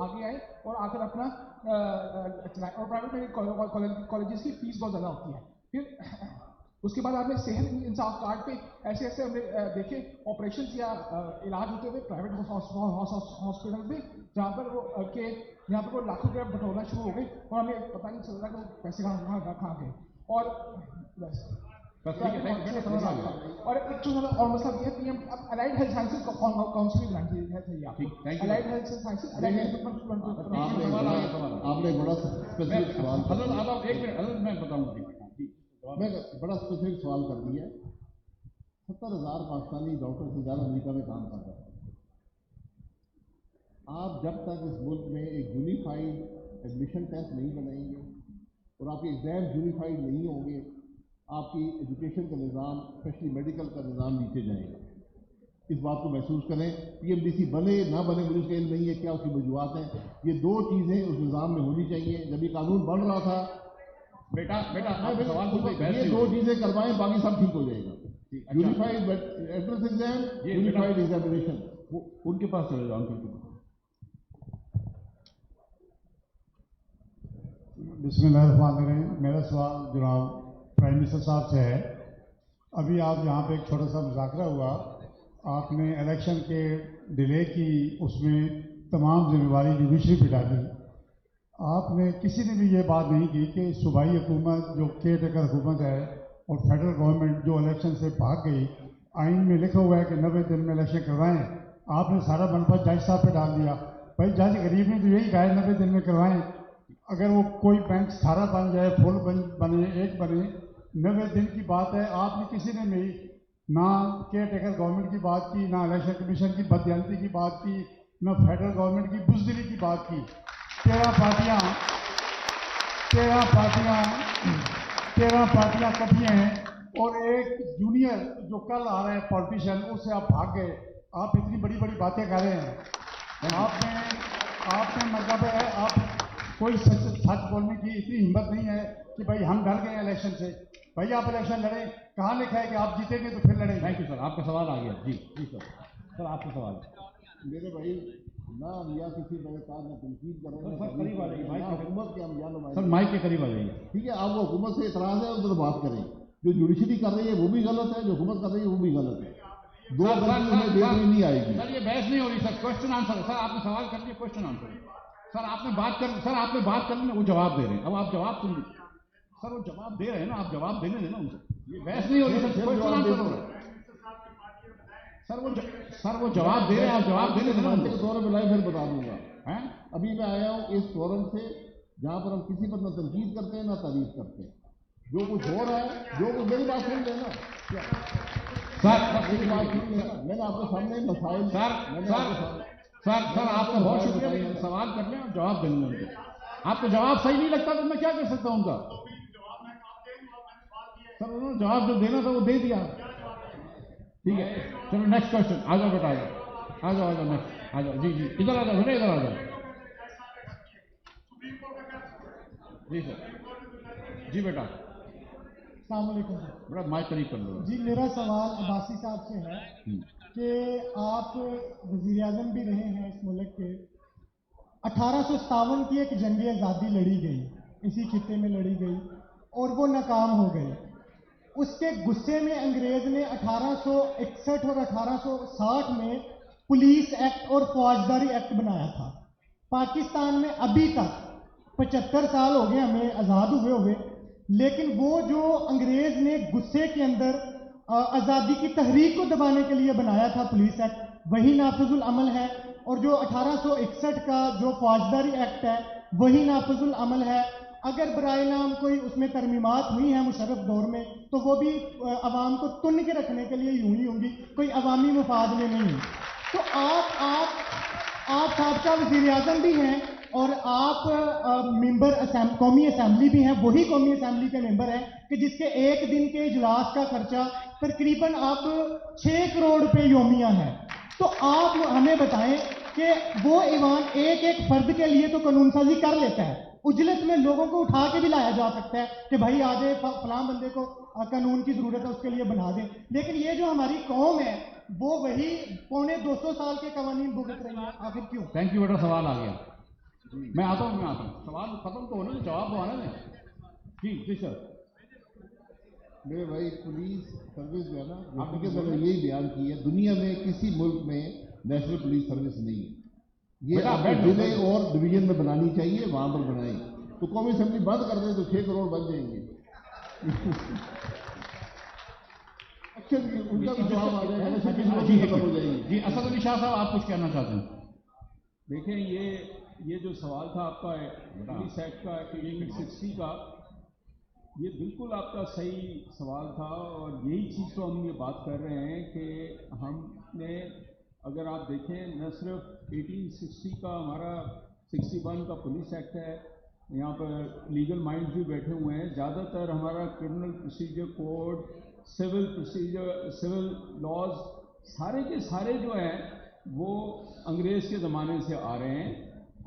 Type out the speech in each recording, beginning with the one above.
آگے آئے اور آ کر اپنا چلائیں. اور پرائیویٹ میڈیکل کالجز کی فیس بہت زیادہ ہوتی ہے. پھر اس کے بعد آپ نے صحت انصاف کارڈ پہ ایسے ایسے ہم نے دیکھے آپریشنس یا علاج ہوتے ہوئے پرائیویٹ ہاسپٹل میں جہاں پر وہ لاکھوں روپے بٹورنا شروع ہو گئے اور ہمیں پتہ نہیں چل رہا کہ وہ پیسے کہاں گئے. اور اور ایک اور مسئلہ یہ ہے کہ اب الائڈ ہیلتھ سائنسز کونسل بھی بنانی چاہیے آپ کو. الائڈ ہیلتھ سائنسز آپ نے بڑا اسپیسیفک سوال حضرت ایک منٹ میں بتاؤں گا. میں بڑا اسپیسیفک سوال کر دیا. 70,000 پاکستانی ڈاکٹر سے زیادہ امریکہ میں کام کر رہے ہیں. آپ جب تک اس ملک میں ایک یونیفائڈ ایڈمیشن ٹیسٹ نہیں بنائیں گے اور آپ کے ایگزام یونیفائڈ نہیں ہوں گے, آپ کی ایجوکیشن کا نظام اسپیشلی میڈیکل کا نظام نیچے جائے گا. اس بات کو محسوس کریں. PMDC بنے نہ بنے مجھے اس کا علم نہیں ہے کیا اس کی وجوہات ہیں. یہ دو چیزیں اس نظام میں ہونی چاہیے. جب یہ قانون بن رہا تھا بیٹا یہ دو چیزیں کروائیں باقی سب ٹھیک ہو جائے گا. Unified address exam, unified examination. ان کے پاس چلے جاؤ. بسم اللہ الرحمن الرحیم. میرا سوال جناب پرائم منسٹر صاحب سے ہے. ابھی آپ یہاں پہ ایک چھوٹا سا مذاکرہ ہوا, آپ نے الیکشن کے ڈیلے کی اس میں تمام ذمہ داری جوڈیشری پہ ڈالی. آپ نے کسی نے بھی یہ بات نہیں کی کہ صوبائی حکومت جو کیئر ٹیکر حکومت ہے اور فیڈرل گورنمنٹ جو الیکشن سے بھاگ گئی, آئین میں لکھا ہوا ہے کہ 90 دن میں الیکشن کروائیں. آپ نے سارا بنپا جج صاحب پہ ڈال دیا. بھائی جج غریب نے تو یہی کہا ہے 90 دن میں کروائیں. اگر وہ کوئی بینک 18 بن جائے, فل بنے, ایک بنے, 90 دن کی بات ہے. آپ نے کسی نے بھی نہ کیئر ٹیکر گورنمنٹ کی بات کی, نہ الیکشن کمیشن کی بددیانتی کی بات کی, نہ فیڈرل گورنمنٹ کی بزدلی کی بات کی. 13 پارٹیاں کٹھی ہیں اور ایک جونیئر جو کل آ رہے ہیں پولیٹیشین, اس سے آپ بھاگ گئے. آپ اتنی بڑی بڑی باتیں کر رہے ہیں. آپ نے مطلب ہے آپ کوئی سچ بولنے کی اتنی ہمت نہیں ہے کہ بھائی ہم ڈر گئے ہیں الیکشن سے. بھائی آپ الیکشن لڑیں, کہاں لکھا ہے کہ آپ جیتیں گے تو پھر لڑیں. Thank you sir. آپ کا سوال آ گیا. جی سر آپ کا سوال. میرے بھائی نہ یا کسی میرے ساتھ نہ تنقید کریں حکومت کے ہم یا نمائندے. سر مائک کے قریب آ جائیے. ٹھیک ہے, آپ کو حکومت سے اعتراض ہے ادھر بات کریں. جو جوڈیشری کر رہی ہے وہ بھی غلط ہے, جو حکومت کر رہی ہے وہ بھی غلط ہے. دو انہیں دیکھنے نہیں آئے گی. سر یہ بحث نہیں ہو رہی سر, کوشچن آنسر. سر آپ نے سوال کر لیا, کوشچن آنسر. سر آپ نے بات کر لی, وہ جواب دے رہے ہیں. اب آپ جواب سن لیجیے. سر وہ جواب دے رہے ہیں نا, آپ جواب دینے دیں نا ان سے. یہ بحث نہیں ہو رہی سر, کوشچن آنسر ہو رہا ہے. سر وہ جواب دے رہے ہیں, آپ جواب دینے دیں نا. دور میں پھر بتا دوں گا. ابھی میں آیا ہوں اس فورم سے جہاں پر ہم کسی پر نہ تنقید کرتے ہیں نہ تعریف کرتے ہیں. جو کچھ ہو رہا ہے, جو کچھ میری بات سن لینا میں نے آپ کے سامنے مسائل. سر آپ کا بہت شکریہ. سوال کر لیں اور جواب دیں گے. آپ کو جواب صحیح نہیں لگتا تو میں کیا کر سکتا ہوں ان کا. سر انہوں نے جواب جو دینا تھا وہ دے دیا. ٹھیک ہے, چلو نیکسٹ کوشچن. آ جاؤ بیٹا, آ جاؤ نیکسٹ آ جاؤ. جی ادھر آ جاؤ بیٹا, ادھر آ جاؤ. جی سر. جی بیٹا. السلام علیکم. بڑا مائک قریب کر لو. جی میرا سوال عباسی صاحب سے ہے کہ آپ وزیر اعظم بھی رہے ہیں اس ملک کے. 1857 کی ایک جنگ آزادی لڑی گئی, اسی خطے میں لڑی گئی اور وہ ناکام ہو گئی. اس کے غصے میں انگریز نے 1861 اور 1860 میں پولیس ایکٹ اور فوجداری ایکٹ بنایا تھا. پاکستان میں ابھی تک 75 سال ہو گئے ہمیں آزاد ہوئے, لیکن وہ جو انگریز نے غصے کے اندر آزادی کی تحریک کو دبانے کے لیے بنایا تھا پولیس ایکٹ, وہی نافذ العمل ہے. اور جو 1861 کا جو فوجداری ایکٹ ہے وہی نافذ العمل ہے. اگر برائے نام کوئی اس میں ترمیمات ہوئی ہیں مشرف دور میں تو وہ بھی عوام کو تن کے رکھنے کے لیے یوں ہی ہوں گی, کوئی عوامی مفاد میں نہیں. تو آپ سابقہ وزیر اعظم بھی ہیں اور آپ ممبر قومی اسمبلی بھی ہیں, وہی قومی اسمبلی کے ممبر ہیں کہ جس کے ایک دن کے اجلاس کا خرچہ تقریباً آپ 6 کروڑ روپے یومیہ ہے. تو آپ ہمیں بتائیں کہ وہ ایوان ایک ایک فرد کے لیے تو قانون سازی کر لیتا ہے, اجلت میں لوگوں کو اٹھا کے بھی لایا جا سکتا ہے کہ بھائی آ جائے فلاں بندے کو قانون کی ضرورت ہے اس کے لیے بنا دیں. لیکن یہ جو ہماری قوم ہے وہ وہی 250 سال کے قوانین بھگت رہی ہے, آخر کیوں؟ تھینک یو بیٹا, سوال آ گیا. मैं आता हूँ, सवाल खत्म तो होने दे, जवाब तो आने दें। जी सर। मेरे भाई, पुलिस सर्विस जो है ना, हकीकत मैंने यही बयान की है, दुनिया में किसी मुल्क में नेशनल पुलिस सर्विस नहीं है। ये अपने जिले और डिवीजन में बनानी चाहिए, वहां पर बनाएं। तो कौमी असेंबली बंद कर दें तो 6 करोड़ बन जाएंगे। अच्छा, उनका भी जवाब आ जाएगा, खत्म हो जाएगी। जी असद अली शाह साहब, आप कुछ कहना चाहते हैं? देखिए, ये जो सवाल था आपका पुलिस एक्ट का 1860 का, ये बिल्कुल आपका सही सवाल था, और यही चीज़ तो हम ये बात कर रहे हैं कि हमने, अगर आप देखें, न सिर्फ 1860 का हमारा 61 का पुलिस एक्ट है, यहाँ पर लीगल माइंड्स भी बैठे हुए हैं, ज़्यादातर हमारा criminal procedure code, civil laws, सारे के सारे जो हैं वो अंग्रेज़ के ज़माने से आ रहे हैं।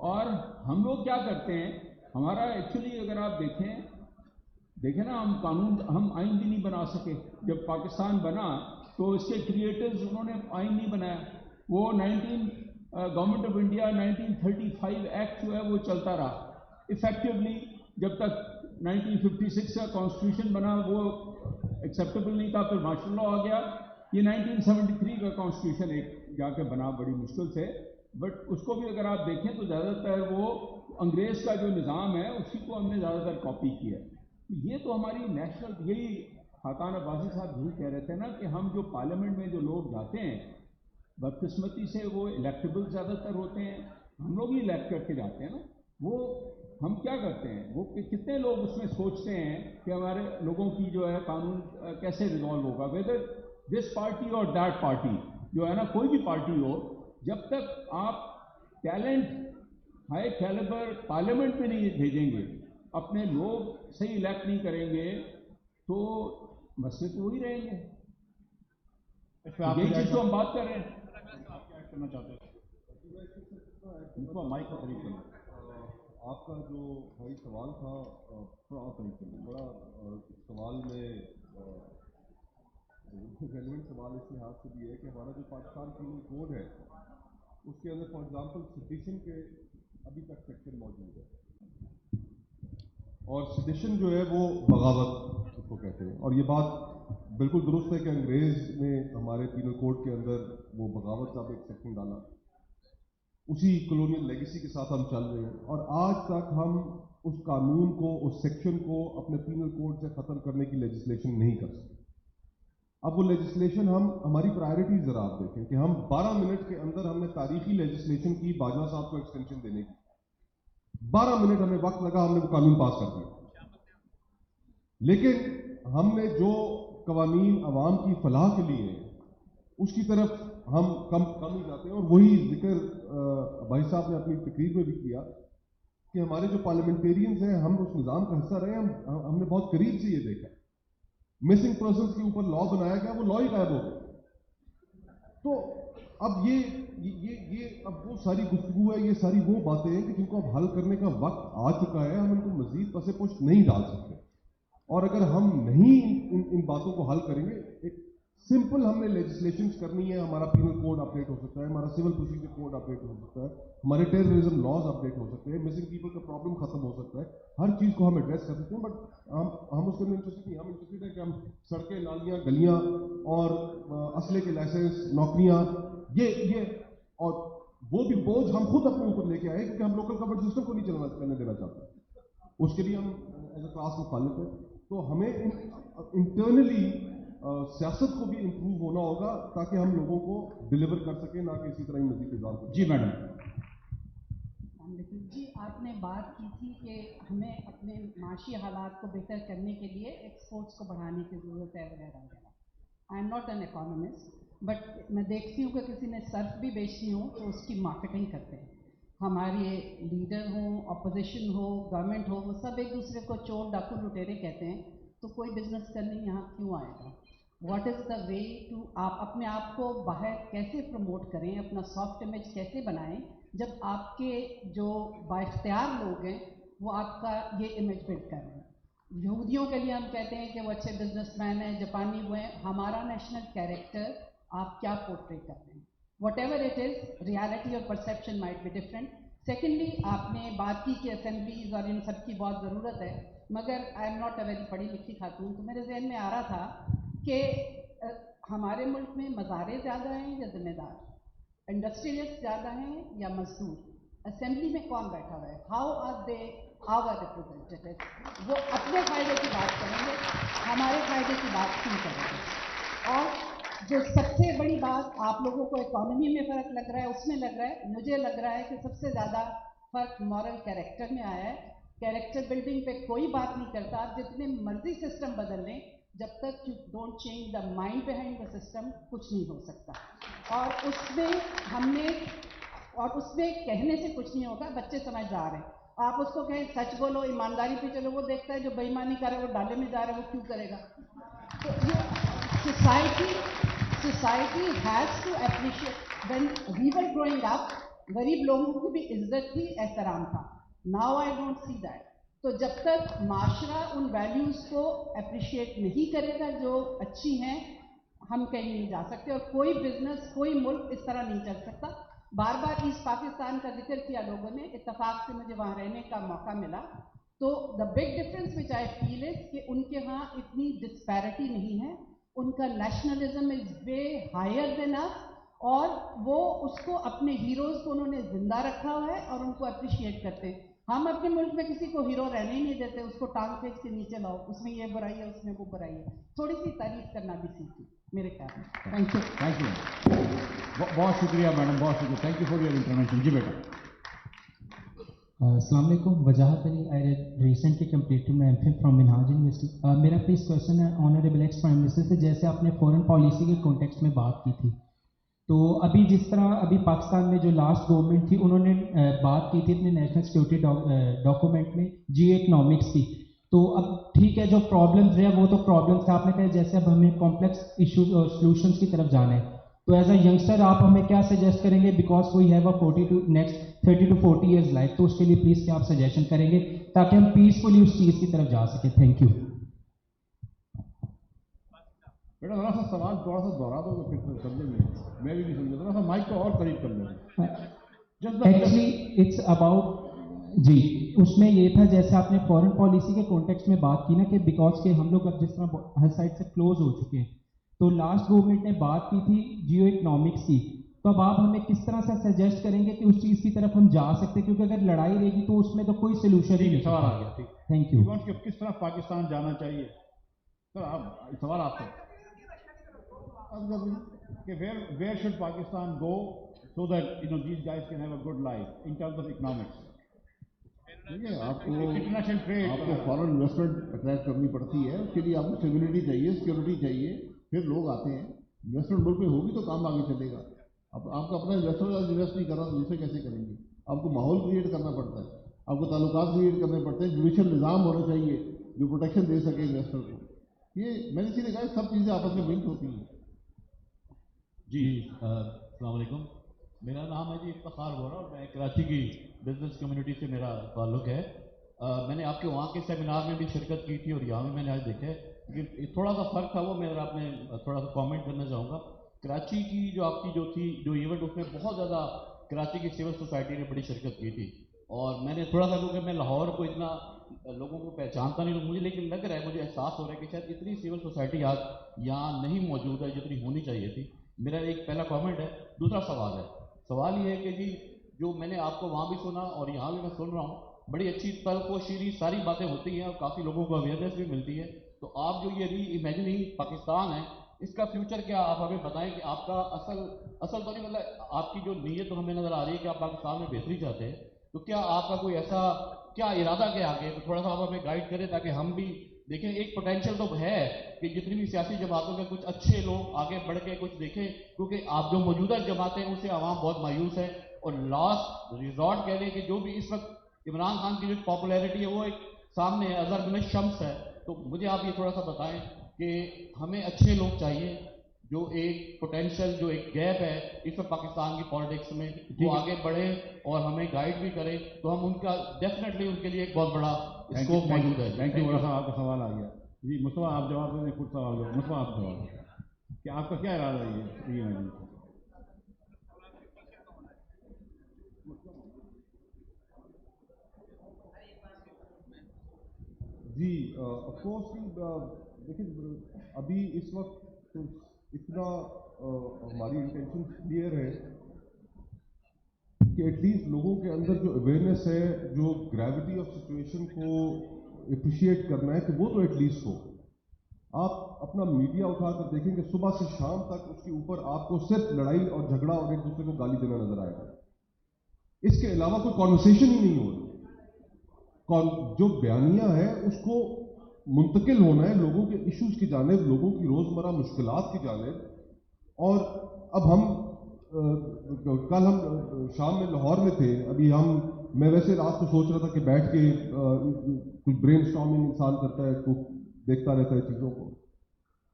और हम लोग क्या करते हैं, हमारा एक्चुअली अगर आप देखें ना, हम कानून, हम आइन भी नहीं बना सके। जब पाकिस्तान बना तो इसके क्रिएटर्स, उन्होंने आइन नहीं बनाया। वो गवर्नमेंट ऑफ इंडिया 1935 एक्ट जो है वो चलता रहा इफेक्टिवली, जब तक 1956 का कॉन्स्टिट्यूशन बना, वो एक्सेप्टेबल नहीं था। फिर मार्शल लॉ आ गया, ये 1973 का कॉन्स्टिट्यूशन एक जाके बना बड़ी मुश्किल से, बट उसको भी अगर आप देखें तो ज़्यादातर वो अंग्रेज़ का जो निज़ाम है उसी को हमने ज़्यादातर कॉपी किया है। ये तो हमारी नेशनल, यही खाकान अब्बासी साहब यही कह रहे थे ना कि हम जो पार्लियामेंट में जो लोग जाते हैं, बदकिस्मती से वो इलेक्टेबल ज़्यादातर होते हैं, हम लोग ही इलेक्ट करके जाते हैं ना। वो हम क्या करते हैं, वो कितने लोग उसमें सोचते हैं कि हमारे लोगों की जो है कानून कैसे रिजॉल्व होगा, वेदर दिस पार्टी और दैट पार्टी जो है ना, कोई भी पार्टी हो, जब तक आप टैलेंट हाई कैलिबर पार्लियामेंट में नहीं भेजेंगे, अपने लोग सही इलेक्ट नहीं करेंगे, तो मसले तो वही रहेंगे। यही चीज तो हम बात कर रहे हैं। आप क्या करना चाहते हैं? उनको माइक का करीब करना। आपका जो भाई सवाल था, थोड़ा करीब करना, बड़ा सवाल में रेलिवेंट सवाल इस लिहाज से भी है कि हमारा जो पाकिस्तान पीनल कोड है, उसके अंदर फॉर एग्जांपल सेडिशन के अभी तक सेक्शन मौजूद है, और सेडिशन जो है वो बगावत उसको कहते हैं। और ये बात बिल्कुल दुरुस्त है कि अंग्रेज ने हमारे पीनल कोड के अंदर वो बगावत का एक सेक्शन डाला, उसी कॉलोनियल लेगेसी के साथ हम चल रहे हैं, और आज तक हम उस कानून को, उस सेक्शन को अपने पीनल कोड से ख़त्म करने की लेजिस्लेशन नहीं कर सकते। अब वो लेजिस्लेशन, हमारी प्रायोरिटीज जरा आप देखें कि हम 12 मिनट के अंदर हमने तारीखी लेजिस्लेशन की, बाजवा साहब को एक्सटेंशन देने की 12 मिनट हमें वक्त लगा, हमने वो कानून पास कर दिया। लेकिन हमने जो कवानीन अवाम की फलाह के लिए उसकी तरफ हम कम ही जाते हैं। और वही जिक्र भाई साहब ने अपनी तकरीर में भी किया कि हमारे जो पार्लियामेंटेरियंस हैं, हम उस निज़ाम का हिस्सा रहे, हमने बहुत करीब से ये देखा, मिसिंग पर्सन्स के ऊपर लॉ बनाया गया, वो लॉ ही गायब हो गया। तो अब ये अब वो सारी गुफ्तगू है, ये सारी वो बातें हैं कि जिनको अब हल करने का वक्त आ चुका है, हम इनको मजीद पसे पुष्ट नहीं डाल सकते। और अगर हम नहीं इन बातों को हल करेंगे, एक सिंपल हमने लेजिस्लेशंस करनी है, हमारा पीनल कोड अपडेट हो सकता है, हमारा सिविल प्रोसीजर कोड अपडेट हो सकता है, हमारे टेररिज्म लॉज अपडेट हो सकते हैं, मिसिंग पीपल का प्रॉब्लम खत्म हो सकता है, हर चीज़ को हम एड्रेस कर सकते हैं। बट हम उसके अंदर इंटरेस्टेड नहीं, हम इंटरेस्टेड है कि हम सड़कें, नालियाँ, गलियाँ और असले के लाइसेंस, नौकरियाँ, ये और वो भी बोझ हम खुद अपने ऊपर लेके आए, क्योंकि हम लोकल गवर्नमेंट सिस्टम को नहीं चलने देना चाहते। उसके लिए हम एज ए क्लास मुखालिफ है। तो हमें इंटरनली सियासत को भी इम्प्रूव होना होगा, ताकि हम लोगों को डिलीवर कर सकें, ना कि इसी तरह ही मजीद इंतजाम करें। जी मैडम। जी, आपने बात की थी कि हमें अपने माशी हालात को बेहतर करने के लिए एक्सपोर्ट्स को बढ़ाने की ज़रूरत है वगैरह वगैरह। I am not an economist, but मैं देखती हूँ कि किसी ने सर्फ भी बेचनी हो तो उसकी मार्केटिंग करते हैं। हमारे लीडर हों, अपोजिशन हो, गवर्नमेंट हो, वो सब एक दूसरे को चोर, डाकू, लुटेरे कहते हैं। तो कोई बिजनेस करने यहाँ क्यों आएगा? What is the way to, आप अपने आप को बाहर कैसे प्रमोट करें, अपना सॉफ्ट इमेज कैसे बनाएं, जब आपके जो बाइख्तियार लोग हैं वो आपका ये इमेज बिल्ड कर रहे हैं। यहूदियों के लिए हम कहते हैं कि वो अच्छे बिजनेसमैन हैं, जापानी वो हैं। हमारा नेशनल कैरेक्टर आप क्या पोर्ट्रे कर रहे हैं? Whatever it is, reality और perception might be different. Secondly आपने बात की कि असेंबलीज और इन सब की बहुत ज़रूरत है, मगर I am not a very पढ़ी लिखी खातून, तो मेरे जहन में आ रहा था कि हमारे मुल्क में मज़ारे ज़्यादा हैं या ज़िम्मेदार, इंडस्ट्रियलिस्ट ज़्यादा हैं या मजदूर, असेंबली में कौन बैठा हुआ है, how are they our representative, वो अपने फ़ायदे की बात करेंगे, हमारे फ़ायदे की बात क्यों करेंगे। और जो सबसे बड़ी बात आप लोगों को इकोनॉमी में फ़र्क लग रहा है, उसमें लग रहा है, मुझे लग रहा है कि सबसे ज़्यादा फ़र्क मॉरल कैरेक्टर में आया है। कैरेक्टर बिल्डिंग पे कोई बात नहीं करता, आप जितने मर्जी सिस्टम बदल लें, जब तक you don't change the mind behind the system, कुछ नहीं हो सकता। और उसमें कहने से कुछ नहीं होगा, बच्चे समझदार हैं। आप उसको कहें सच बोलो, ईमानदारी पे चलो, वो देखता है जो बेईमानी कर रहा है वो डाले में जा रहा है, वो क्यों करेगा। तो ये society has to appreciate. When we were growing up, गरीब लोगों की भी इज्जत थी, एहतराम था। Now I don't see that. तो जब तक माशरा उन वैल्यूज़ को अप्रिशिएट नहीं करेगा जो अच्छी हैं, हम कहीं नहीं जा सकते। और कोई बिजनेस, कोई मुल्क इस तरह नहीं चल सकता। बार बार ईस्ट पाकिस्तान का जिक्र किया लोगों ने, इत्तेफाक से मुझे वहाँ रहने का मौका मिला। तो the big difference which I feel is कि उनके यहाँ इतनी डिस्पैरिटी नहीं है, उनका nationalism is way higher than us, और वो उसको अपने हीरोज़ को उन्होंने जिंदा रखा हुआ है और उनको अप्रिशिएट करते हैं। हम अपने मुल्क में किसी को हीरो रहने ही नहीं देते, उसको टांग खींच के नीचे लाओ, उसमें ये बुराई है, उसमें वो बुराई है। थोड़ी सी तारीफ करना भी सीखी मेरे ख्याल में। Thank you. थैंक यू, बहुत शुक्रिया मैडम, बहुत शुक्रिया। Thank you for your intervention. जी बेटा। अस्सलाम वालेकुम। Wajahat Ali, I recently completed my MPhil from Minhaj university. मेरा प्लीज क्वेश्चन है ऑनरेबल एक्स प्राइम मिनिस्टर से। जैसे आपने फॉरेन पॉलिसी के कॉन्टेक्स्ट में बात की थी, तो अभी जिस तरह अभी पाकिस्तान में जो लास्ट गवर्नमेंट थी, उन्होंने बात की थी अपने नेशनल सिक्योरिटी डॉक्यूमेंट में जियो इकोनॉमिक्स की। तो अब ठीक है, जो प्रॉब्लम्स हैं वो तो प्रॉब्लम्स आपने कहा, जैसे अब हमें कॉम्प्लेक्स इशूज और सॉल्यूशंस की तरफ जाना है, तो एज अ यंगस्टर आप हमें क्या सजेस्ट करेंगे, because we have a 30 to 40 years life, तो उसके लिए प्लीज क्या आप सजेशन करेंगे ताकि हम पीसफुली उस चीज की तरफ जा सके। Thank you. बेटा थोड़ा सा सवाल थोड़ा सा दोहरा दो तो फिर समझेंगे, मैं भी नहीं समझा। थोड़ा सा माइक को और करीब कर लो। एक्चुअली इट्स अबाउट जी, उसमें ये था जैसे आपने फॉरेन पॉलिसी के कॉन्टेक्स्ट में बात की ना कि बिकॉज के हम लोग अब जिस तरह हर साइड से क्लोज हो चुके हैं, तो लास्ट गवर्नमेंट ने बात की थी जियो इकोनॉमिक्स की, तो अब आप हमें किस तरह से सजेस्ट करेंगे कि उस चीज़ की तरफ हम जा सकते हैं, क्योंकि अगर लड़ाई रहेगी तो उसमें तो कोई सोल्यूशन ही नहीं। सवाल आ गया, ठीक। Thank you. किस तरफ पाकिस्तान जाना चाहिए सर, आप सवाल आपसे कि where should Pakistan go so that these guys can have a good life in terms of economics? देखिए, इंटरनेशनल ट्रेड, आपको फॉरेन इन्वेस्टमेंट अट्रैक्ट करनी पड़ती है, उसके लिए आपको स्टेबिलिटी चाहिए, सिक्योरिटी चाहिए, फिर लोग आते हैं। इन्वेस्टमेंट मुल्क में होगी तो काम आगे चलेगा। अब आपका अपना इन्वेस्टर इन्वेस्ट नहीं कर रहा तो दूसरे कैसे करेंगे। आपको माहौल क्रिएट करना पड़ता है, आपको ताल्लुकात क्रिएट करने पड़ते हैं, जुडिशल निज़ाम होना चाहिए जो प्रोटेक्शन दे सके इन्वेस्टर को। ये मैंने इसीलिए कहा सब चीज़ें आपस में लिंक होती हैं। जी अस्सलाम वालेकुम, मेरा नाम है जी इफ्तिखार वोरा और मैं कराची की बिजनेस कम्युनिटी से मेरा ताल्लुक़ है। मैंने आपके वहाँ के सेमिनार में भी शिरकत की थी और यहाँ भी मैंने आज देखा है कि थोड़ा सा फ़र्क था, वो मैं आपने थोड़ा सा कमेंट करना चाहूँगा। कराची की जो आपकी जो इवेंट, उसमें बहुत ज़्यादा कराची की सिविल सोसाइटी ने बड़ी शिरकत की थी, और मैंने थोड़ा सा, क्योंकि मैं लाहौर को इतना लोगों को पहचानता नहीं हूँ, मुझे लेकिन लग रहा है, मुझे एहसास हो रहा है कि शायद इतनी सिविल सोसाइटी आज यहाँ नहीं मौजूद है जितनी होनी चाहिए थी। मेरा एक पहला कमेंट है। दूसरा सवाल ये है कि जी जो मैंने आपको वहाँ भी सुना और यहाँ भी मैं सुन रहा हूँ, बड़ी अच्छी तल्ख व शीरी सारी बातें होती हैं और काफ़ी लोगों को अवेयरनेस भी मिलती है। तो आप जो ये री इमेजिनिंग पाकिस्तान है, इसका फ्यूचर क्या, आप हमें बताएं कि आपका असल तो नहीं, मतलब आपकी जो नीयत तो हमें नज़र आ रही है कि आप पाकिस्तान में बेहतरी चाहते हैं, तो क्या आपका कोई ऐसा क्या इरादा क्या आगे, तो थोड़ा सा आप हमें गाइड करें ताकि हम भी देखें। एक पोटेंशियल तो है कि जितनी भी सियासी जमातों के कुछ अच्छे लोग आगे बढ़ के कुछ देखें, क्योंकि आप जो मौजूदा जमातें हैं उससे आवाम बहुत मायूस है, और लास्ट रिजॉर्ट कह लें कि जो भी इस वक्त इमरान खान की जो पॉपुलैरिटी है वो एक सामने है, अज़र मिन शम्स है। तो मुझे आप ये थोड़ा सा बताएं कि हमें अच्छे लोग चाहिए, जो एक पोटेंशियल, जो एक गैप है इस वक्त पाकिस्तान की पॉलिटिक्स में, वो आगे बढ़े और हमें गाइड भी करें, तो हम उनका डेफिनेटली उनके लिए एक बहुत बड़ा स्कोप मौजूद है। Thank you. आपका सवाल आ गया जी। मुस्तफा आप जवाब दें, खुद सवाल दो। मुस्तफा आप जवाब कि आपका क्या इरादा है ये جی آف کورس دیکھیں ابھی اس وقت اتنا ہماری انٹینشن کلیئر ہے کہ ایٹ لیسٹ لوگوں کے اندر جو اویئرنیس ہے، جو گریوٹی آف سچویشن کو اپریشیٹ کرنا ہے، کہ وہ تو ایٹ لیسٹ ہو. آپ اپنا میڈیا اٹھا کر دیکھیں کہ صبح سے شام تک اس کے اوپر آپ کو صرف لڑائی اور جھگڑا اور ایک دوسرے کو گالی دینا نظر آئے گا. اس کے علاوہ کوئی کانورسیشن ہی نہیں ہو رہی. جو بیانیہ ہے اس کو منتقل ہونا ہے لوگوں کے ایشوز کی جانب، لوگوں کی روزمرہ مشکلات کی جانب. اور اب کل ہم شام میں لاہور میں تھے. ابھی میں ویسے رات کو سوچ رہا تھا کہ بیٹھ کے کچھ برین اسٹارمنگ انسان کرتا ہے، تو دیکھتا رہتا ہے چیزوں کو.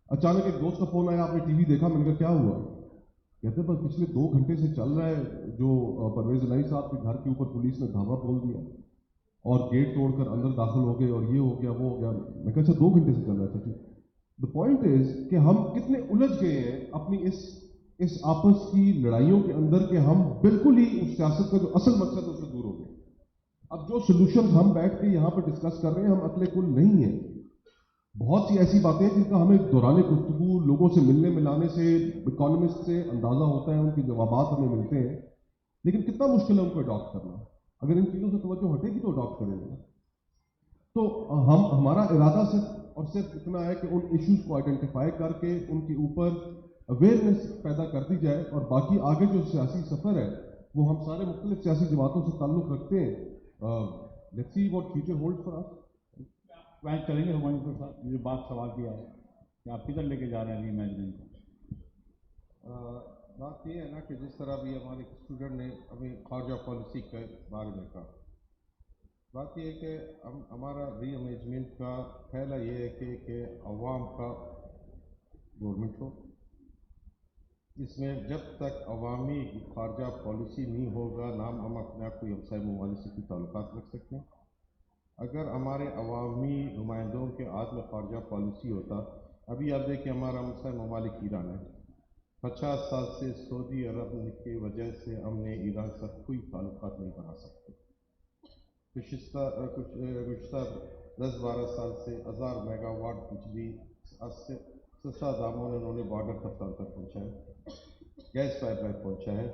اچانک ایک دوست کا فون آیا، آپ نے ٹی وی دیکھا؟ میں نے کہا کیا ہوا؟ کہتے بس پچھلے 2 گھنٹے سے چل رہا ہے جو پرویز الہی صاحب کے گھر کے اوپر پولیس نے دھاوا بول دیا اور گیٹ توڑ کر اندر داخل ہو گئے، اور یہ ہو گیا وہ ہو گیا. میں کہا اچھا 2 گھنٹے سے چل رہا ہے. دا پوائنٹ از کہ ہم کتنے الجھ گئے ہیں اپنی اس آپس کی لڑائیوں کے اندر کہ ہم بالکل ہی اس سیاست کا جو اصل مقصد ہے اس سے دور ہو گئے. اب جو سولوشن ہم بیٹھ کے یہاں پر ڈسکس کر رہے ہیں، ہم عقل کل نہیں ہیں. بہت سی ایسی باتیں ہیں جن کا ہمیں دوران گفتگو لوگوں سے ملنے ملانے سے، اکانومسٹ سے اندازہ ہوتا ہے، ان کے جوابات ہمیں ملتے ہیں. لیکن کتنا مشکل ہے ان کو اڈاپٹ کرنا. اگر ان چیزوں سے توجہ ہٹے گی تو اڈاپٹ کریں گے. تو ہمارا ارادہ صرف اتنا ہے کہ ان ایشوز کو آئیڈینٹیفائی کر کے ان کے اوپر اویئرنیس پیدا کر دی جائے، اور باقی آگے جو سیاسی سفر ہے وہ ہم سارے مختلف سیاسی جماعتوں سے تعلق رکھتے ہیں. Let's see what future hold for us. بات کریں گے ہمارے ساتھ یہ بات سوال کیا ہے کہ آپ کدھر لے کے جا رہے ہیں ری امیجننگ کو. بات یہ ہے نا کہ جس طرح بھی ہمارے اسٹوڈنٹ نے ابھی خارجہ پالیسی کے بارے میں کہا، بات یہ ہے کہ ہمارا ری امیجمنٹ کا پہلا یہ ہے کہ عوام کا گورنمنٹ ہو. اس میں جب تک عوامی خارجہ پالیسی نہیں ہوگا نہ ہم اپنے آپ کو ہمسائے ممالک سے کوئی تعلقات رکھ سکتے ہیں. اگر ہمارے عوامی نمائندوں کے ہاتھ میں خارجہ پالیسی ہوتا، ابھی آپ دیکھیں ہمارا ہمسائے ممالک ایران ہے. 50 سال سے سعودی عرب کی وجہ سے ہم نے ایران سے کوئی تعلقات نہیں بنا سکتے. گزشتہ 10-12 سال سے 1000 میگا واٹ بجلی سستا داموں نے انہوں نے بارڈر کپتان تک پہنچایا، گیس پائپ لائن پہنچا ہے.